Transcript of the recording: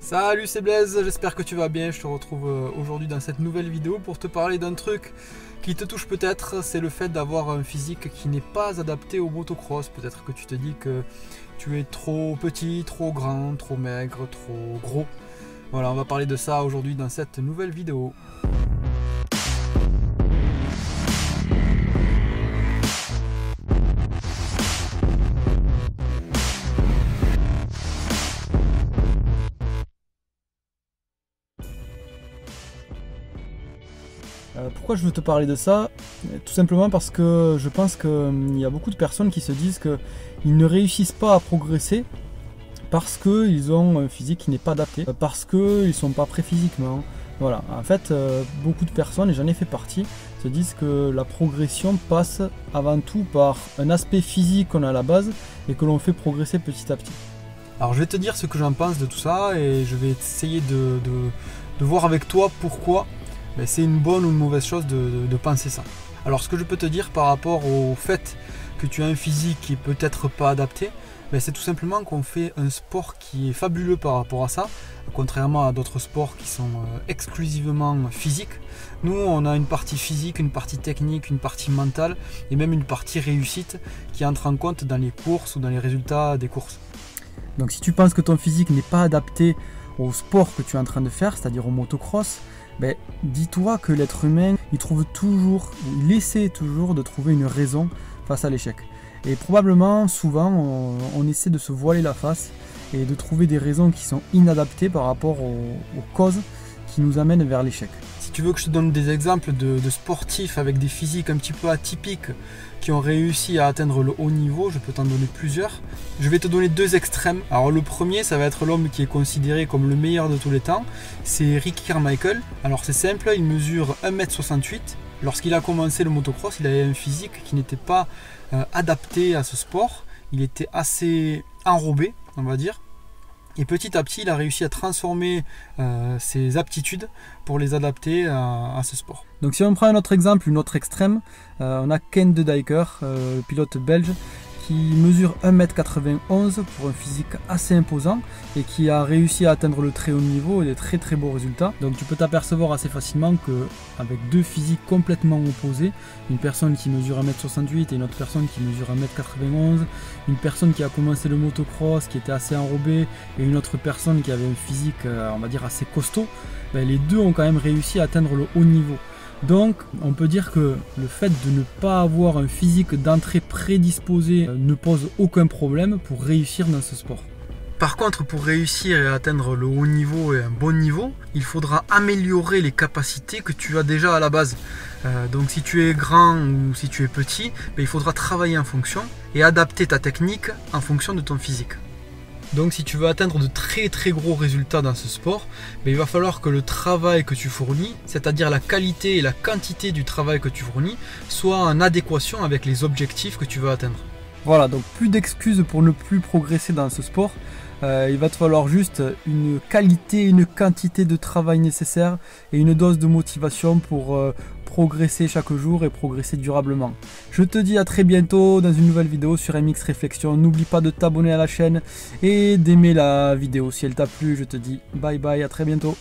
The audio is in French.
Salut, c'est Blaise, j'espère que tu vas bien. Je te retrouve aujourd'hui dans cette nouvelle vidéo pour te parler d'un truc qui te touche peut-être. C'est le fait d'avoir un physique qui n'est pas adapté au motocross. Peut-être que tu te dis que tu es trop petit, trop grand, trop maigre, trop gros. Voilà, on va parler de ça aujourd'hui dans cette nouvelle vidéo. Pourquoi je veux te parler de ça? Tout simplement parce que je pense qu'il y a beaucoup de personnes qui se disent qu'ils ne réussissent pas à progresser parce qu'ils ont un physique qui n'est pas adapté, parce qu'ils ne sont pas prêts physiquement. Voilà, en fait, beaucoup de personnes, et j'en ai fait partie, se disent que la progression passe avant tout par un aspect physique qu'on a à la base et que l'on fait progresser petit à petit. Alors je vais te dire ce que j'en pense de tout ça et je vais essayer de voir avec toi pourquoi c'est une bonne ou une mauvaise chose de penser ça. Alors ce que je peux te dire par rapport au fait que tu as un physique qui est peut-être pas adapté, c'est tout simplement qu'on fait un sport qui est fabuleux par rapport à ça, contrairement à d'autres sports qui sont exclusivement physiques. Nous on a une partie physique, une partie technique, une partie mentale et même une partie réussite qui entre en compte dans les courses ou dans les résultats des courses. Donc si tu penses que ton physique n'est pas adapté au sport que tu es en train de faire, c'est-à-dire au motocross, dis-toi que l'être humain, il essaie toujours de trouver une raison face à l'échec. Et probablement, souvent, on essaie de se voiler la face et de trouver des raisons qui sont inadaptées par rapport aux causes qui nous amènent vers l'échec. Si tu veux que je te donne des exemples de sportifs avec des physiques un petit peu atypiques qui ont réussi à atteindre le haut niveau, je peux t'en donner plusieurs. Je vais te donner deux extrêmes. Alors le premier, ça va être l'homme qui est considéré comme le meilleur de tous les temps. C'est Ricky Carmichael. Alors c'est simple, il mesure 1m68. Lorsqu'il a commencé le motocross, il avait un physique qui n'était pas adapté à ce sport. Il était assez enrobé, on va dire. Et petit à petit, il a réussi à transformer ses aptitudes pour les adapter à ce sport. Donc si on prend un autre exemple, une autre extrême, on a Ken De Decker, pilote belge, qui mesure 1m91 pour un physique assez imposant et qui a réussi à atteindre le très haut niveau et des très très beaux résultats. Donc tu peux t'apercevoir assez facilement qu'avec deux physiques complètement opposés, une personne qui mesure 1m68 et une autre personne qui mesure 1m91, une personne qui a commencé le motocross qui était assez enrobée et une autre personne qui avait un physique on va dire assez costaud, les deux ont quand même réussi à atteindre le haut niveau. Donc on peut dire que le fait de ne pas avoir un physique d'entrée prédisposé ne pose aucun problème pour réussir dans ce sport. Par contre, pour réussir et atteindre le haut niveau et un bon niveau, il faudra améliorer les capacités que tu as déjà à la base. Donc si tu es grand ou si tu es petit, il faudra travailler en fonction et adapter ta technique en fonction de ton physique. Donc si tu veux atteindre de très très gros résultats dans ce sport, il va falloir que le travail que tu fournis, c'est-à-dire la qualité et la quantité du travail que tu fournis, soit en adéquation avec les objectifs que tu veux atteindre. Voilà, donc plus d'excuses pour ne plus progresser dans ce sport. Il va te falloir juste une qualité, une quantité de travail nécessaire et une dose de motivation pour progresser chaque jour et progresser durablement. Je te dis à très bientôt dans une nouvelle vidéo sur MX Réflexion. N'oublie pas de t'abonner à la chaîne et d'aimer la vidéo si elle t'a plu. Je te dis bye bye, à très bientôt.